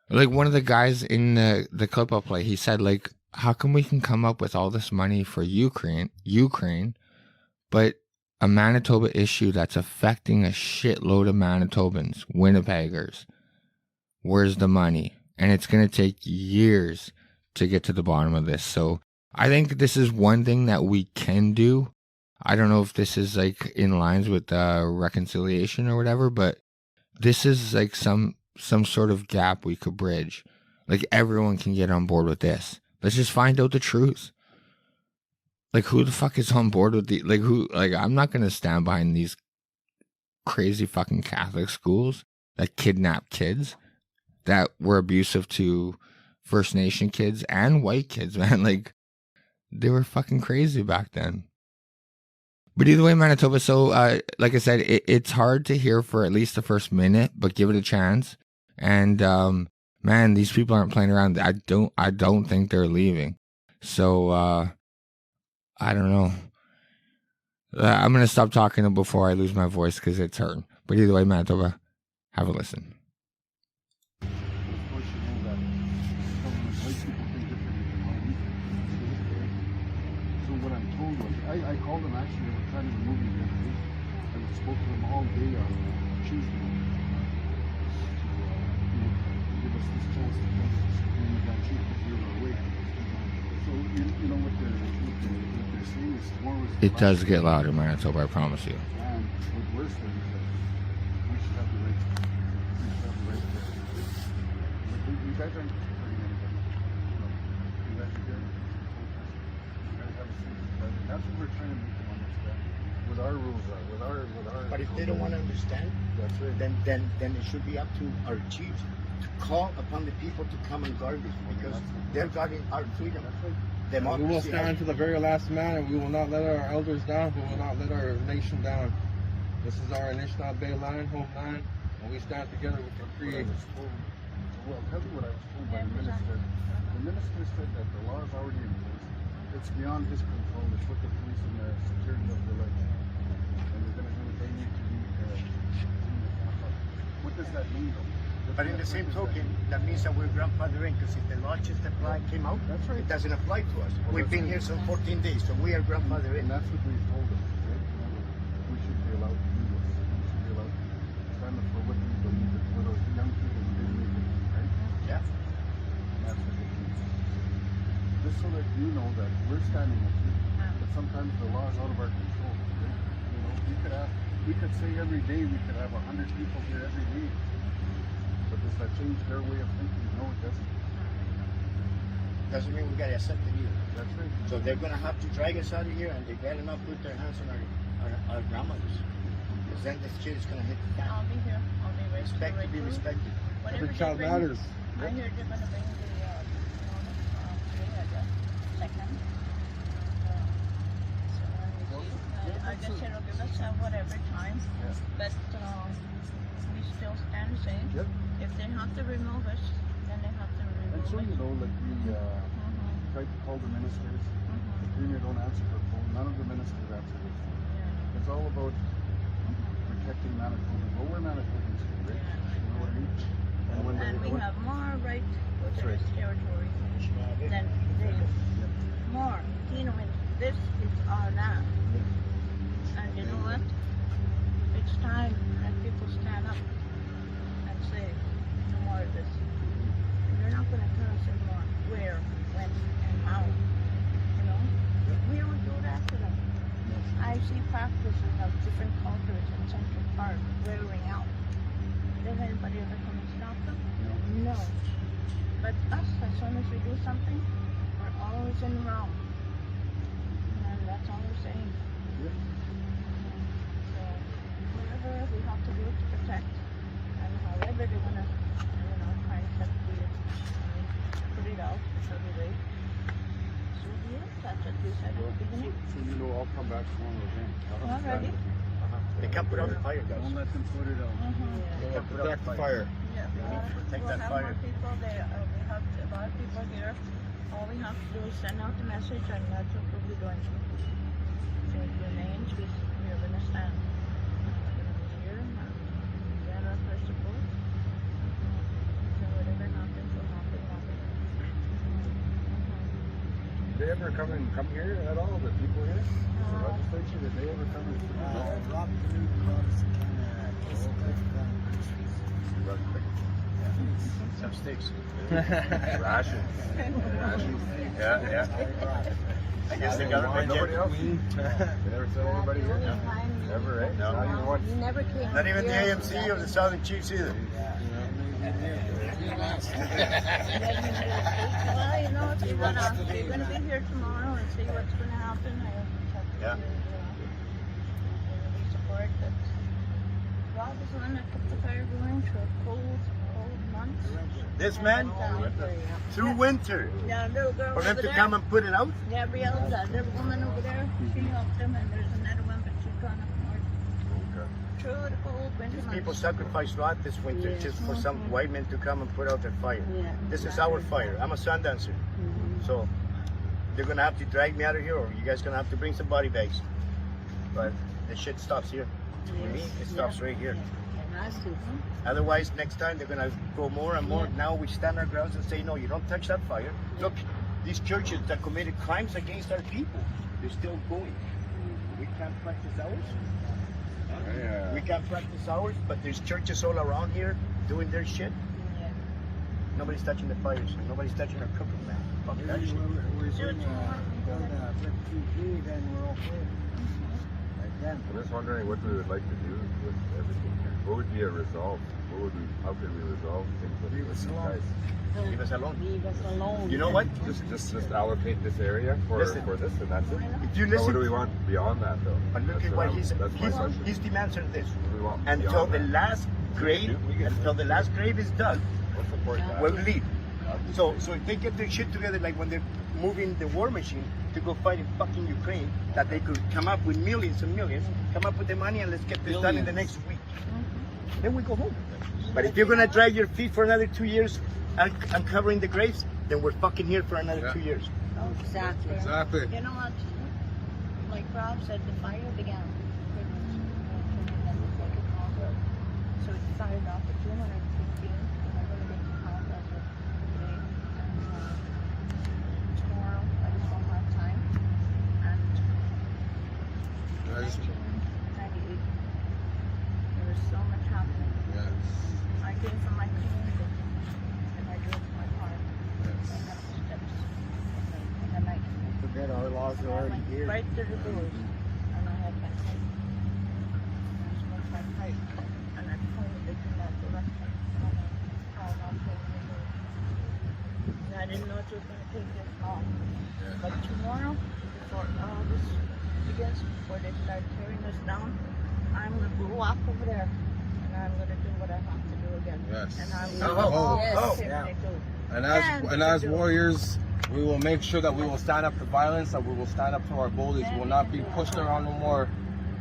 Speaker 1: Like, one of the guys in the clip I'll play, he said, like, how come we can come up with all this money for Ukraine, but a Manitoba issue that's affecting a shitload of Manitobans, Winnipeggers, where's the money? And it's going to take years to get to the bottom of this. So I think this is one thing that we can do. I don't know if this is like in lines with reconciliation or whatever, but this is like some sort of gap we could bridge. Like everyone can get on board with this. Let's just find out the truth. Like who the fuck is on board with I'm not going to stand behind these crazy fucking Catholic schools that kidnap kids, that were abusive to First Nation kids and white kids, man. Like, they were fucking crazy back then. But either way, Manitoba, so like I said, it's hard to hear for at least the first minute, but give it a chance. And man, these people aren't playing around. I don't think they're leaving. So I don't know. I'm gonna stop talking before I lose my voice because it's hurting. But either way, Manitoba, have a listen.
Speaker 6: I called them actually. They were trying to remove me the other day. I spoke to them all day on Tuesday to give us this chance to come and we got you because we were away. So you know what they're saying is tomorrow is.
Speaker 1: It does get louder, Manitoba, I promise you.
Speaker 6: And what's worse than is that we should have the right. We should have the right to. But you guys aren't hurting anybody. You guys are good. That's what we're trying to make them understand. With our rules, with our.
Speaker 10: But if they don't want to understand,
Speaker 6: that's right.
Speaker 10: Then it should be up to our chiefs to call upon the people to come and guard this because they're guarding our freedom. Democracy.
Speaker 7: We will stand to the very last man, and we will not let our elders down. We will not let our nation down. This is our Anishinaabe land, homeland, and we stand together with our Creator.
Speaker 6: Well, I'll tell you what I was told by the minister. The minister said that the law is already in place. It's beyond his control. It's with the police and the security of the election. And they're going to do what they need to do to what does that mean, though?
Speaker 10: But in the same token, that means that we're grandfathering because if the law just came out,
Speaker 6: that's right.
Speaker 10: It doesn't apply to us.
Speaker 6: Well,
Speaker 10: we've been here some 14 days, so we are grandfathering.
Speaker 6: And that's what we've told them. Right? We should be allowed to do this. We should be allowed to stand up for what we believe in, for those young people who didn't make it, right?
Speaker 10: Yeah.
Speaker 6: And that's what it means. Just so that you know that we're standing with you, but sometimes the law is out of our control. Right? You know, we could say every day we could have 100 people here every day, but does that change their way of thinking? No, it doesn't.
Speaker 10: Doesn't mean we got to accept it either.
Speaker 6: That's right.
Speaker 10: So they're going to have to drag us out of here, and they better not put their hands on our grandmothers, because then this shit is going to hit the fan.
Speaker 11: I'll be here. I'll be ready.
Speaker 10: Respect to be respected.
Speaker 7: Every child matters.
Speaker 11: I heard they're going to bring I guess it'll give us whatever time, but we still stand the same.
Speaker 6: Yep.
Speaker 11: If they have to remove us, then they have to remove
Speaker 6: And so,
Speaker 11: us.
Speaker 6: you know, like we tried to call the ministers, the premier don't answer her phone, none of the ministers answer their phone.
Speaker 11: Yeah.
Speaker 6: It's all about
Speaker 12: protecting Manitoba. But we're Manitobans, right? You know what I mean?
Speaker 11: And we have more right to this territory than they do. More. You know, this is our land. And you know what? It's time that people stand up and say, no more of this. You're not going to tell us anymore where, when, and how. You know? We don't do that to them. I see practices of different cultures in Central Park wearing out. Does anybody ever come and stop them? No. But us, as soon as we do something, we're always in the wrong. And that's all we're saying. So, whatever we have to do to protect, and however they're going to, try to set put it out for the way. So, yeah, that's what we said at the beginning.
Speaker 12: So, I'll come back tomorrow again.
Speaker 11: Already?
Speaker 10: They can't put out the fire, guys.
Speaker 12: Don't let them put it out.
Speaker 10: They can't put out the fire.
Speaker 11: Yeah,
Speaker 10: Protect
Speaker 11: we'll
Speaker 10: that
Speaker 11: have
Speaker 10: fire.
Speaker 11: more people there. We have a lot of people here. All we have to do is send out the message, and that's what we'll be doing. Change your names. We're going to stand here and get our first support. So whatever happens will happen.
Speaker 12: Did they ever come here at all? The people here? The legislature, did they ever come and
Speaker 9: Rob Canute brought us to Canada.
Speaker 10: Some sticks.
Speaker 12: Rations.
Speaker 10: Yeah. I guess the government.
Speaker 12: Nobody else? They never sent anybody here? Never, right? No.
Speaker 11: You never came.
Speaker 10: Not even the AMC or the Southern Chiefs either.
Speaker 11: Well, if you're gonna be here tomorrow and see what's gonna happen,
Speaker 10: Yeah.
Speaker 11: We support that. Rob is the one that kept the fire going through cold months.
Speaker 10: This man, through winter,
Speaker 11: Yeah, little girl
Speaker 10: for them
Speaker 11: over
Speaker 10: to
Speaker 11: there.
Speaker 10: come and put it out.
Speaker 11: Gabrielle, that little woman over there, she helped them, and there's another one, but she's gone up north. Through the cold winter
Speaker 10: These
Speaker 11: months.
Speaker 10: people sacrificed a lot this winter just for some white men to come and put out their fire. This is our fire. I'm a sun dancer. So they're gonna have to drag me out of here, or you guys gonna have to bring some body bags. But the shit stops here. For me, it stops right here. Otherwise, next time they're gonna go more and more. Now we stand our grounds and say, no, you don't touch that fire. Look, these churches that committed crimes against our people, they're still going. We can't practice ours. We can't practice ours, but there's churches all around here doing their shit. Nobody's touching the fires. Nobody's touching our cooking, man. Fuck that shit.
Speaker 9: We're saying, refugee, then we're okay.
Speaker 12: I'm just wondering what we would like to do with everything here. What would be a resolve? How could we resolve things with you guys?
Speaker 10: Leave us alone.
Speaker 11: Leave us alone.
Speaker 10: You know what?
Speaker 12: Just allocate this area for this, and that's it.
Speaker 10: If you
Speaker 12: But
Speaker 10: listen,
Speaker 12: what do we want beyond that, though?
Speaker 10: but look
Speaker 12: That's
Speaker 10: at what
Speaker 12: my question.
Speaker 10: his demands are this.
Speaker 12: What do we want
Speaker 10: Until
Speaker 12: beyond
Speaker 10: the
Speaker 12: that?
Speaker 10: last grave, is dug,
Speaker 12: We'll support that.
Speaker 10: we'll leave. So if they get their shit together, like when they're moving the war machine to go fight in fucking Ukraine, that they could come up with millions and millions, come up with the money, and let's get this done in the next week. Then we go home. But if you're gonna drag your feet for another 2 years uncovering the graves, then we're fucking here for another 2 years.
Speaker 11: Oh, exactly.
Speaker 12: Exactly.
Speaker 11: You know what? Like Rob said, the fire began. So it started off at 215, and I'm going to make the count as of today. And tomorrow, I just won't have time. And 1998, there was so much happening. I came from my community, and I drove to my car. And up the steps in the night.
Speaker 9: Forget our laws are already here.
Speaker 11: Right to the doors, and I had my pipe. I smoked my pipe, and I pointed it in that direction. And I called out to the doors. And I didn't know it was going to take this long. But tomorrow, before all this begins, before they start tearing us down, I'm going to walk over there, and I'm going to do what I have to do again.
Speaker 7: Yes.
Speaker 11: And I will do.
Speaker 7: And as warriors, we will make sure that we will stand up to violence, that we will stand up to our bullies. We will not be pushed around no more.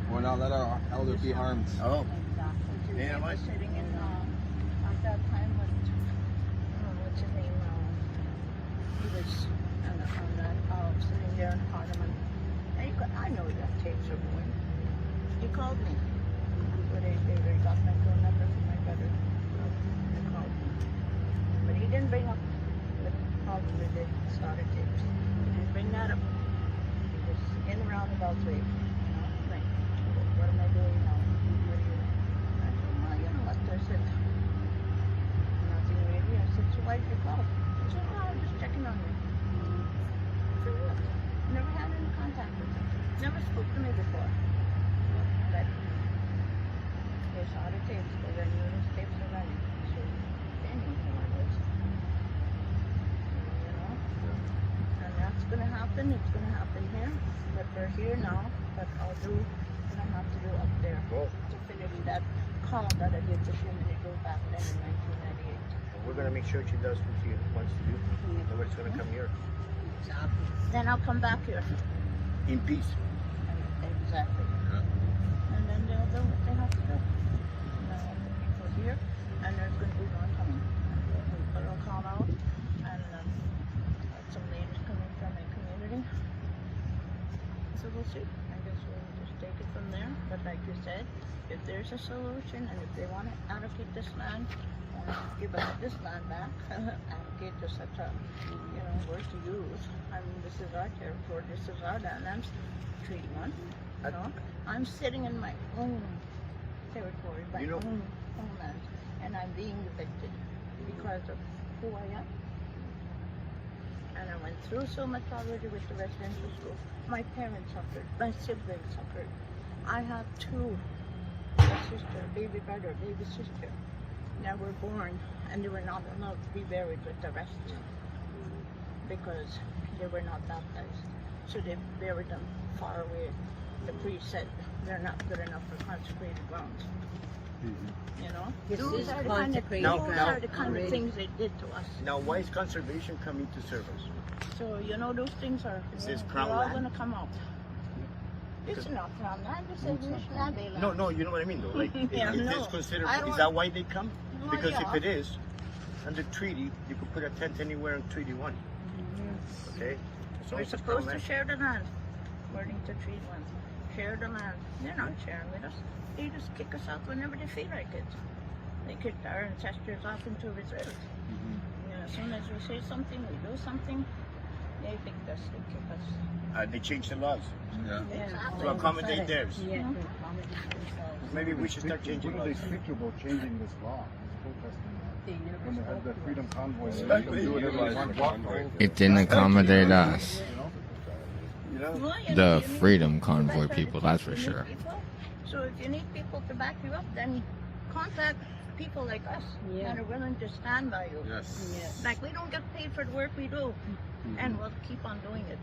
Speaker 7: We will not let our elders be harmed.
Speaker 11: Exactly.
Speaker 10: Yeah,
Speaker 11: I was sitting in, at that time when, what's his name, he was on that, sitting there in Parliament. And I know that tapes are going. He called me. But didn't bring up the problem with the starter tapes. He didn't bring that up. He was in a roundabout way. You know, like, what am I doing now? What are you? I told him, well, you know what? I said, nothing really. I said, so why'd you call? He said, well, I'm just checking on you. So what? Never had any contact with him. Never spoke to me before. But they saw the tapes, because I knew those tapes were running. So they knew who I was. You know? And that's going to happen. It's going to happen here. But we're here now. But I'll do what I have to do up there to finish that call that I did to him and it goes back then in 1998.
Speaker 10: We're going to make sure she does what she wants to do. Nobody's going to come here.
Speaker 11: Then I'll come back here.
Speaker 10: In peace.
Speaker 11: Exactly. And then they'll do what they have to do. People here, and there's going to be more coming. But I'll call out, and some ladies coming from my community. So we'll see. I guess we'll just take it from there. But like you said, if there's a solution, and if they want to allocate this land, give us this land back, allocate to such a, you know, word to use. I mean, this is our territory, this is our land. I'm Treaty 1, you know. I'm sitting in my own territory, my own homeland, and I'm being evicted because of who I am. And I went through so much already with the residential school. My parents suffered, my siblings suffered. I have two, a sister, a baby brother, a baby sister, that were born, and they were not allowed to be buried with the rest because they were not baptized. So they buried them far away. The priest said they're not good enough for consecrated grounds. You know, those are the kind of things they did to us.
Speaker 10: Now, why is conservation coming to service?
Speaker 11: So you know, those things are
Speaker 10: crown
Speaker 11: all
Speaker 10: land?
Speaker 11: going to come out. It's not crown land. This is land.
Speaker 10: No, you know what I mean though. Like,
Speaker 11: Yeah,
Speaker 10: is
Speaker 11: no.
Speaker 10: this considered?
Speaker 11: I don't
Speaker 10: Is that why they come?
Speaker 11: Well,
Speaker 10: Because
Speaker 11: yeah.
Speaker 10: if it is, under treaty, you could put a tent anywhere in Treaty 1. Okay. So
Speaker 11: We're
Speaker 10: it's
Speaker 11: supposed to
Speaker 10: crown
Speaker 11: share the land, according to Treaty 1. Share the land. They're not sharing with us. They just kick us out whenever they feel like it. They kicked our ancestors off into reserves. You know, as soon as we say something, we do something, they pick us, they kick us.
Speaker 10: They changed the laws
Speaker 11: Exactly.
Speaker 10: to accommodate theirs.
Speaker 11: Yeah.
Speaker 10: Maybe we should start changing
Speaker 13: What do
Speaker 10: laws.
Speaker 13: they speak about changing this law? When they had the freedom convoy, they
Speaker 10: Exactly.
Speaker 13: can do whatever they want.
Speaker 1: It didn't accommodate us.
Speaker 10: You know?
Speaker 11: Well, you know,
Speaker 1: The
Speaker 11: you need
Speaker 1: freedom
Speaker 11: people.
Speaker 1: convoy
Speaker 11: That's why
Speaker 1: people,
Speaker 11: they
Speaker 1: that's for
Speaker 11: need
Speaker 1: sure.
Speaker 11: people. So if you need people to back you up, then contact people like us that are willing to stand by you.
Speaker 7: Yes.
Speaker 11: Like, we don't get paid for the work we do, and we'll keep on doing it.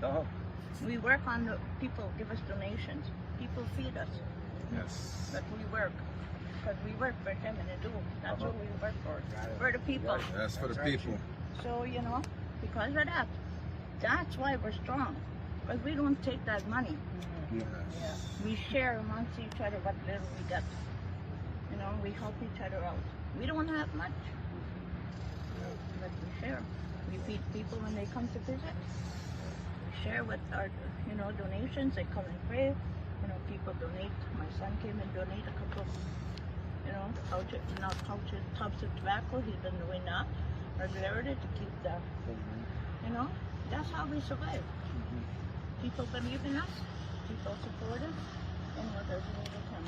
Speaker 11: We work on the people give us donations. People feed us.
Speaker 7: Yes.
Speaker 11: But we work. Because we work for him and do. That's what we work for. For the people.
Speaker 7: That's for the people.
Speaker 11: So, you know, because of that, that's why we're strong. Because we don't take that money. We share amongst each other what little we get. You know, we help each other out. We don't have much, but we share. We feed people when they come to visit. We share with our, you know, donations. They come and pray. You know, people donate. My son came and donated a couple of, you know, tubs of tobacco. He's been doing that regularly to keep the, you know, that's how we survive. People believe in us. People support us, and whatever we can.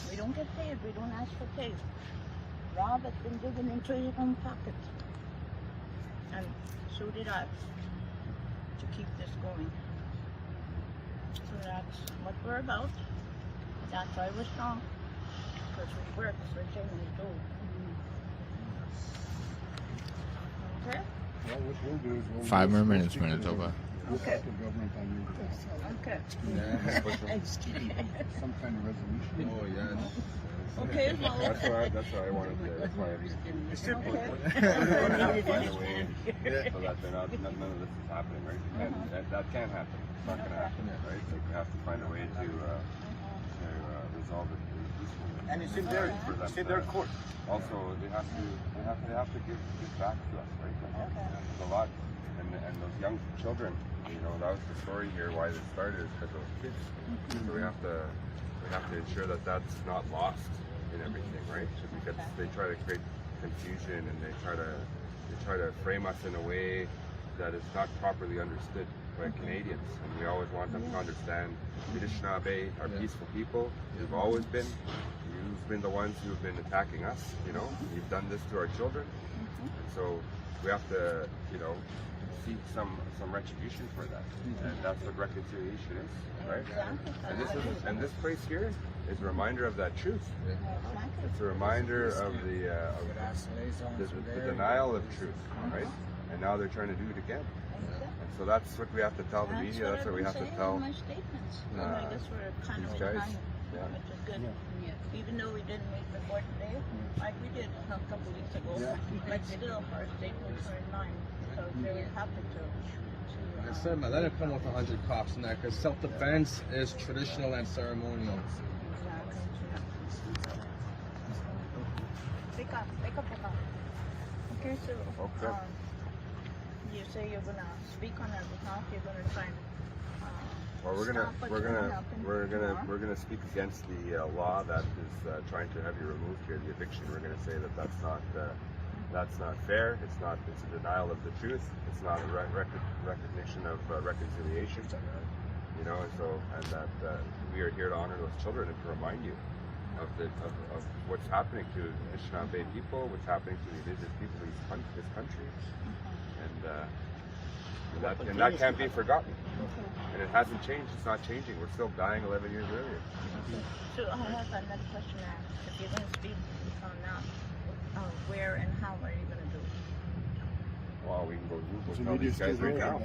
Speaker 11: We don't get paid. We don't ask for pay. Rob has been digging into his own pocket, and so did I, to keep this going. So that's what we're about. That's why we're strong, because we work for things we do. Okay?
Speaker 13: Well, what we'll do is we'll
Speaker 1: 5 more
Speaker 13: we'll
Speaker 1: minutes,
Speaker 13: speak to the-
Speaker 1: Manitoba.
Speaker 13: We'll talk to government on your behalf.
Speaker 11: Okay.
Speaker 13: Some kind of resolution.
Speaker 7: Oh, yeah.
Speaker 11: Okay, well.
Speaker 12: That's what I wanted to. That's why
Speaker 10: It's simple.
Speaker 12: find a way so that none of this is happening, right? And that can't happen. It's not going to happen, right? Like, we have to find a way to resolve it peacefully.
Speaker 10: And it's in their court.
Speaker 12: Also, they have to give back to us, right? There's a lot, and those young children. You know, that was the story here. Why this started is because of those kids. So we have to ensure that that's not lost in everything, right? Because they try to create confusion and they try to try to frame us in a way that is not properly understood by Canadians. And we always want them to understand the Anishinaabe are peaceful people. We've always been. You've been the ones who've been attacking us, you know. You've done this to our children. And so we have to, you know, seek some retribution for that. And that's what reconciliation is, right? And this place here is a reminder of that truth. It's a reminder of the denial of truth, right? And now they're trying to do it again. And so that's what we have to tell the media. That's what we have to tell
Speaker 11: my statements. I guess we're kind of
Speaker 12: these guys.
Speaker 11: behind, which is good. Even though we didn't meet before today, like we did a couple weeks ago, but still our statements are in line. So very happy to.
Speaker 7: Like I said, man, let it come with 100 cops in there, because self-defense is traditional and ceremonial.
Speaker 11: Pick up. Okay, so you say you're gonna speak on our behalf. You're gonna try and
Speaker 12: well, we're gonna speak against the law that is trying to have you removed here, the eviction. We're gonna say that that's not fair. It's a denial of the truth. It's not a recognition of reconciliation. You know, and that we are here to honor those children and to remind you of what's happening to Anishinaabe people, what's happening to the indigenous people of this country, and that can't be forgotten. And it hasn't changed. It's not changing. We're still dying 11 years earlier.
Speaker 11: So I have another question now. If you're going to speak on that, where and how are you going to do it?
Speaker 12: Well, we can go tell these guys right now.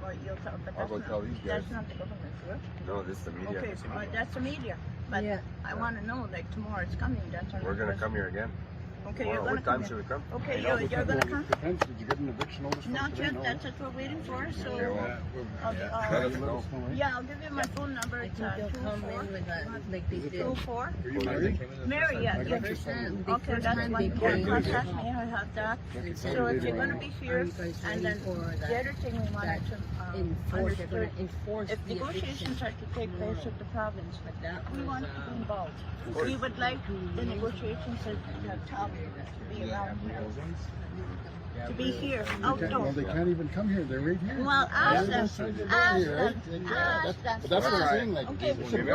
Speaker 11: Well, you'll tell, but
Speaker 12: I'll go tell these guys.
Speaker 11: That's not the government's work.
Speaker 12: No, this is the media.
Speaker 11: Okay, that's the media. But I want to know, like, tomorrow it's coming. That's
Speaker 12: We're going to come here again.
Speaker 11: Okay,
Speaker 12: tomorrow.
Speaker 11: You're going to come.
Speaker 12: What time should we come?
Speaker 11: Okay, you're going to come.
Speaker 13: Depends. Did you get an eviction notice?
Speaker 11: Not yet. That's what we're waiting for. So, I'll give you my phone number. It's 224.
Speaker 13: Are you married?
Speaker 11: Mary, yeah. Okay, that's one. Contact me. I have that. So if you're going to be here, and then the other thing we wanted to understand, if negotiations are to take place with the province, we want to be involved. We would like the negotiations to be around here. To be here, outdoors.
Speaker 13: Well, they can't even come here. They're right here.
Speaker 11: Well, ask them. Ask them.
Speaker 13: But that's what I'm saying. Like,
Speaker 11: okay,
Speaker 12: We said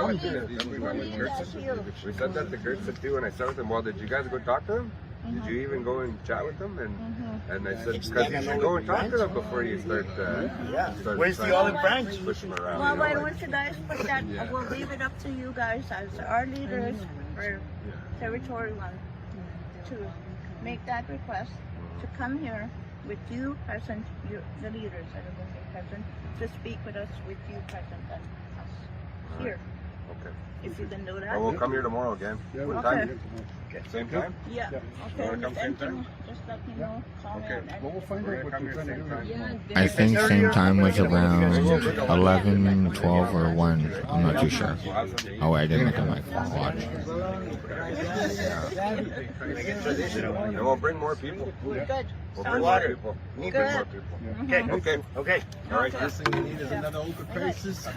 Speaker 12: that to Gertz too, and I said with them, well, did you guys go talk to them? Did you even go and chat with them? And I said, because you should go and talk to them before you start.
Speaker 10: Where's the olive branch?
Speaker 12: Pushing around.
Speaker 11: Well, why don't you guys put that? We'll leave it up to you guys as our leaders or territory one to make that request to come here with you present, the leaders that are going to be present, to speak with us with you present and us here.
Speaker 12: Okay.
Speaker 11: If you can do that.
Speaker 12: Well, we'll come here tomorrow again. What time? Same time?
Speaker 11: Yeah. Okay. Just let me know.
Speaker 12: Okay.
Speaker 13: Well, we'll find out what you're trying to do.
Speaker 1: I think same time was around 11, 12, or 1. I'm not too sure. Oh, I didn't look at my watch.
Speaker 12: And we'll bring more people.
Speaker 11: Good.
Speaker 12: We'll bring more people. We'll bring more people. Okay. All right.
Speaker 7: First thing we need is another open crisis.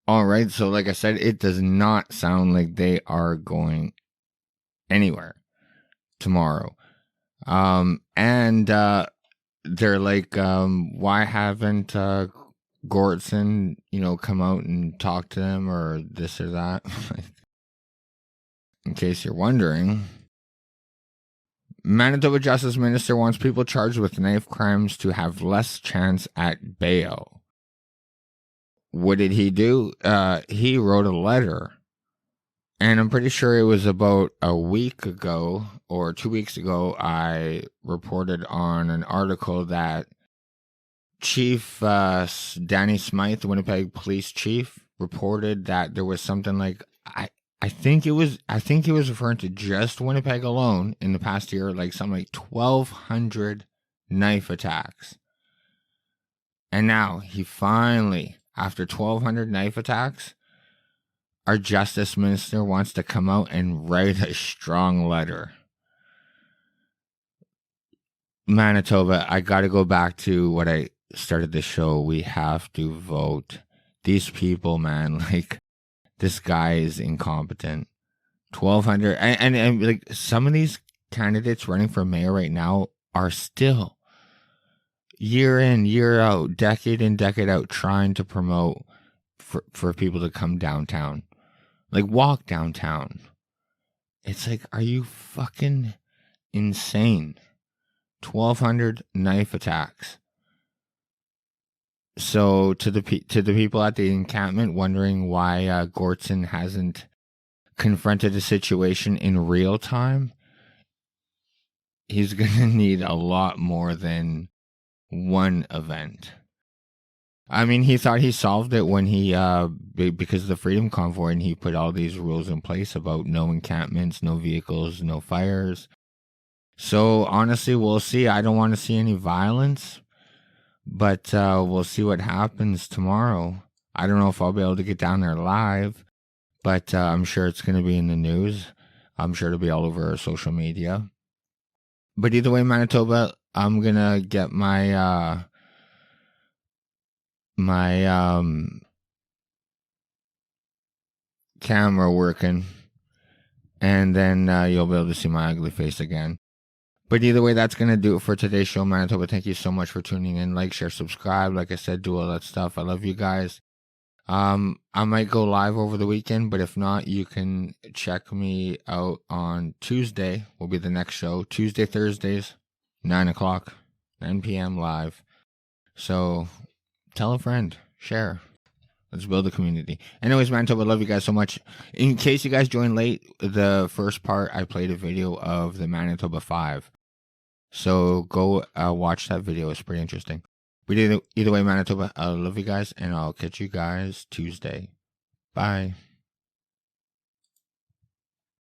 Speaker 1: All right, so like I said, it does not sound like they are going anywhere tomorrow. And they're like, why haven't Gortson, come out and talk to them or this or that? In case you're wondering, Manitoba Justice Minister wants people charged with knife crimes to have less chance at bail. What did he do? He wrote a letter, and I'm pretty sure it was about a week ago or 2 weeks ago, I reported on an article that Chief Danny Smythe, the Winnipeg Police Chief, reported that there was something like, I think he was referring to just Winnipeg alone in the past year, like something like 1,200 knife attacks. And now he finally, after 1,200 knife attacks, our Justice Minister wants to come out and write a strong letter. Manitoba, I got to go back to what I started the show, we have to vote. These people, man, like, this guy is incompetent. 1,200, and like, some of these candidates running for mayor right now are still year in, year out, decade in, decade out, trying to promote for people to come downtown, like walk downtown. It's like, are you fucking insane? 1,200 knife attacks. So to the people at the encampment wondering why Gortson hasn't confronted the situation in real time, he's gonna need a lot more than one event. I mean, he thought he solved it when he because of the Freedom Convoy, and he put all these rules in place about no encampments, no vehicles, no fires. So honestly, we'll see. I don't want to see any violence, but we'll see what happens tomorrow. I don't know if I'll be able to get down there live, but I'm sure it's going to be in the news. I'm sure it'll be all over our social media. But either way, Manitoba, I'm going to get my camera working, and then you'll be able to see my ugly face again. But either way, that's going to do it for today's show, Manitoba. Thank you so much for tuning in. Like, share, subscribe. Like I said, do all that stuff. I love you guys. I might go live over the weekend, but if not, you can check me out on Tuesday. Will be the next show. Tuesday, Thursdays, 9 o'clock, 9 p.m. live. So tell a friend. Share. Let's build a community. Anyways, Manitoba, love you guys so much. In case you guys joined late, the first part, I played a video of the Manitoba 5. So go watch that video. It's pretty interesting. But either way, Manitoba, I love you guys, and I'll catch you guys Tuesday. Bye.